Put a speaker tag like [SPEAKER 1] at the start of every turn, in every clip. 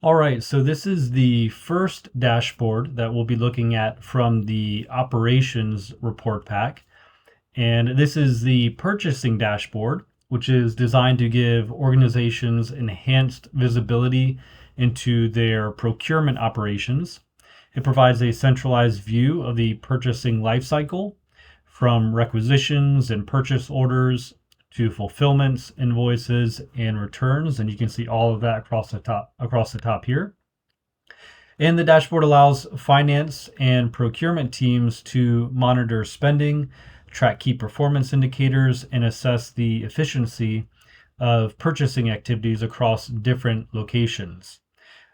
[SPEAKER 1] All right, so this is the first dashboard that we'll be looking at from the operations report pack. And this is the purchasing dashboard, which is designed to give organizations enhanced visibility into their procurement operations. It provides a centralized view of the purchasing lifecycle from requisitions and purchase orders to fulfillments, invoices, and returns. And you can see all of that across the top here. And the dashboard allows finance and procurement teams to monitor spending, track key performance indicators, and assess the efficiency of purchasing activities across different locations.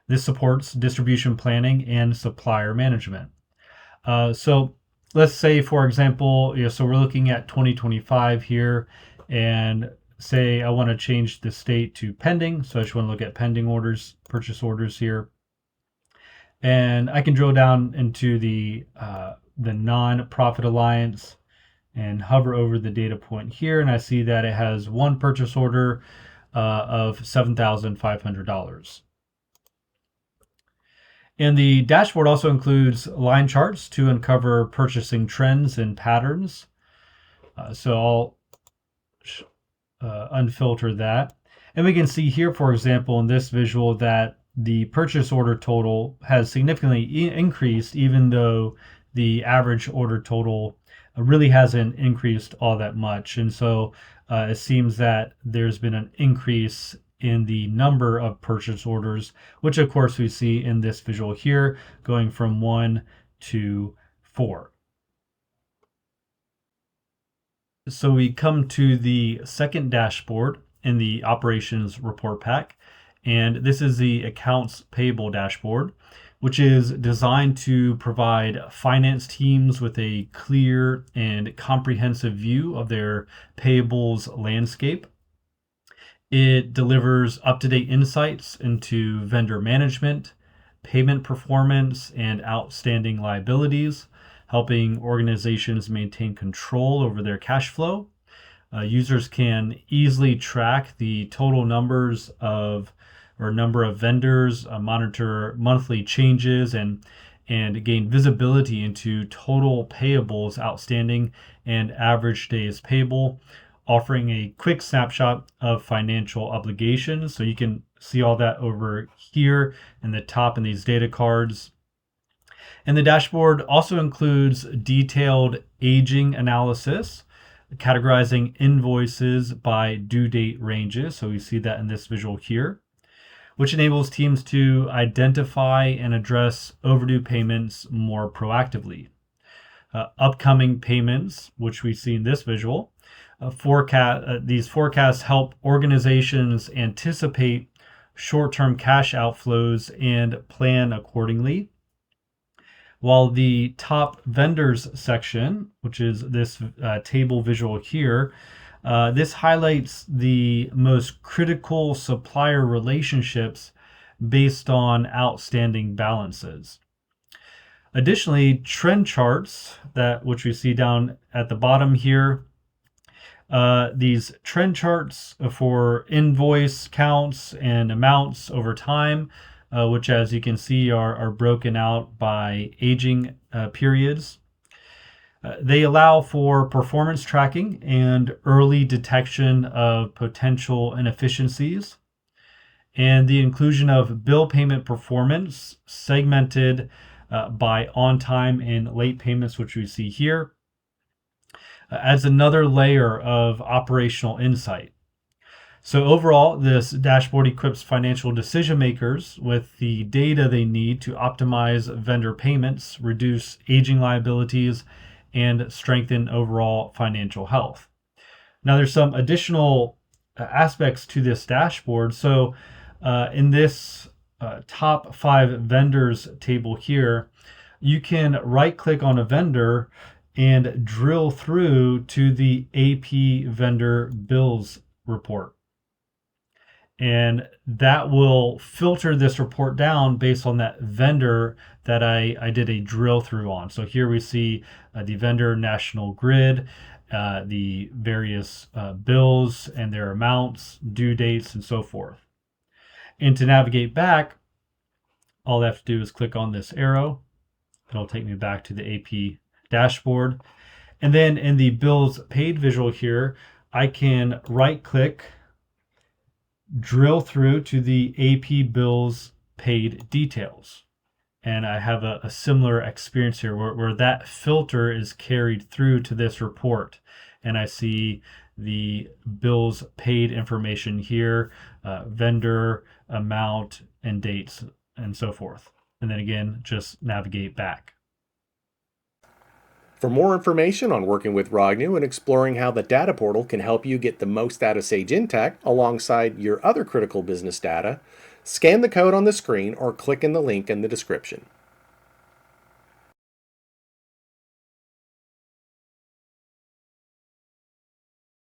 [SPEAKER 1] This supports distribution planning and supplier management. So let's say, for example, so we're looking at 2025 here, and say I want to change the state to pending. So I just want to look at pending orders, purchase orders here. And I can drill down into the non-profit alliance and hover over the data point here, and I see that it has one purchase order of $7,500. And the dashboard also includes line charts to uncover purchasing trends and patterns. So I'll unfilter that. And we can see here, for example, in this visual that the purchase order total has significantly increased, even though the average order total really hasn't increased all that much. And so it seems that there's been an increase in the number of purchase orders, which of course we see in this visual here, going from 1 to 4. So we come to the second dashboard in the operations report pack, and this is the accounts payable dashboard, which is designed to provide finance teams with a clear and comprehensive view of their payables landscape. It delivers up-to-date insights into vendor management, payment performance, and outstanding liabilities, helping organizations maintain control over their cash flow. Users can easily track the total number of vendors, monitor monthly changes, and gain visibility into total payables outstanding and average days payable, offering a quick snapshot of financial obligations. So you can see all that over here in the top in these data cards. And the dashboard also includes detailed aging analysis, categorizing invoices by due date ranges. So we see that in this visual here, which enables teams to identify and address overdue payments more proactively. Upcoming payments, which we see in this visual, these forecasts help organizations anticipate short-term cash outflows and plan accordingly. While the top vendors section, which is this table visual here, this highlights the most critical supplier relationships based on outstanding balances. Additionally, trend charts, which we see down at the bottom here, these trend charts for invoice counts and amounts over time, which as you can see are broken out by aging periods. They allow for performance tracking and early detection of potential inefficiencies, and the inclusion of bill payment performance segmented by on-time and late payments, which we see here, adds another layer of operational insight. So overall, this dashboard equips financial decision makers with the data they need to optimize vendor payments, reduce aging liabilities, and strengthen overall financial health. Now, there's some additional aspects to this dashboard. So in this top 5 vendors table here, you can right click on a vendor and drill through to the AP vendor bills report. And that will filter this report down based on that vendor that I did a drill through on. So here we see the vendor National Grid, the various bills and their amounts, due dates, and so forth. And to navigate back, All I have to do is click on this arrow. It'll take me back to the AP dashboard. And then in the bills paid visual here, I can right click, drill through to the AP bills paid details. And I have a similar experience here where that filter is carried through to this report. And I see the bills paid information here, vendor, amount, and dates, and so forth. And then again, just navigate back.
[SPEAKER 2] For more information on working with Roghnu and exploring how the data portal can help you get the most out of Sage Intacct alongside your other critical business data, scan the code on the screen or click in the link in the description.